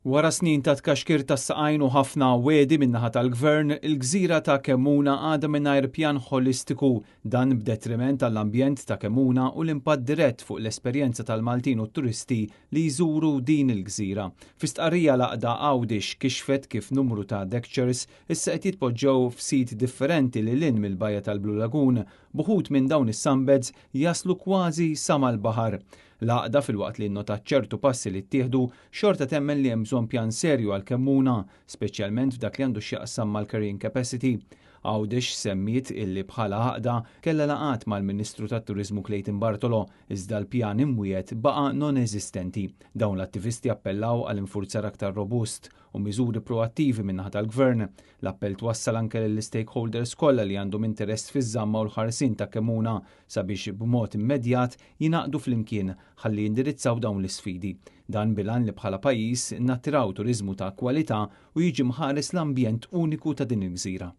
Wara snin ta' tkaxkir tas saqajn u ħafna wedi min-naħa tal-Gvern, il-gżira ta' Kemmuna għadha mingħajr pjan holistiku dan b'detriment tal-ambjent ta' Kemmuna u l-impatt dirett fuq l-esperjenza tal-Maltin u t-turisti li jżuru din il-gżira. Fi stqarrija l-Aqda Għawdex kixfet kif numru ta' deckchairs issa qed jitpoġġew f'sit differenti lil hinn mill-bajja tal-Blue Lagoon, b'ħud minn dawn is-sunbeds jaslu kważi sa mal-baħar. L-Aqda filwaqt li nnotat ċertu passi li ttieħdu xorta temmen li hemm bżonn pjan serju għal Kemmuna, speċjalment f'dak li għandu x'jaqsam mal-carrying capacity. Għawdex semmiet illi bħala Aqda kellha laqat mal-Ministru tat-Turiżmu Clayton Bartolo iżda l-pjan imwiet baqa' non-eżistenti. Dawn l-attivisti appellaw għal infurzar aktar robust u miżuri proattivi min-naħa tal-Gvern. L-appell twassal anke lill-stakeholders kollha li għandhom interess fiż-żamma u l-ħarsien ta' Kemmuna sabiex b'mod immedjat jinaqdu flimkien ħalli jindirizzaw dawn l-isfidi. Dan bilan li bħala pajjiż nattiraw turiżmu ta' kwalità u jiġi mħares l-ambjent uniku ta' din il-gżira.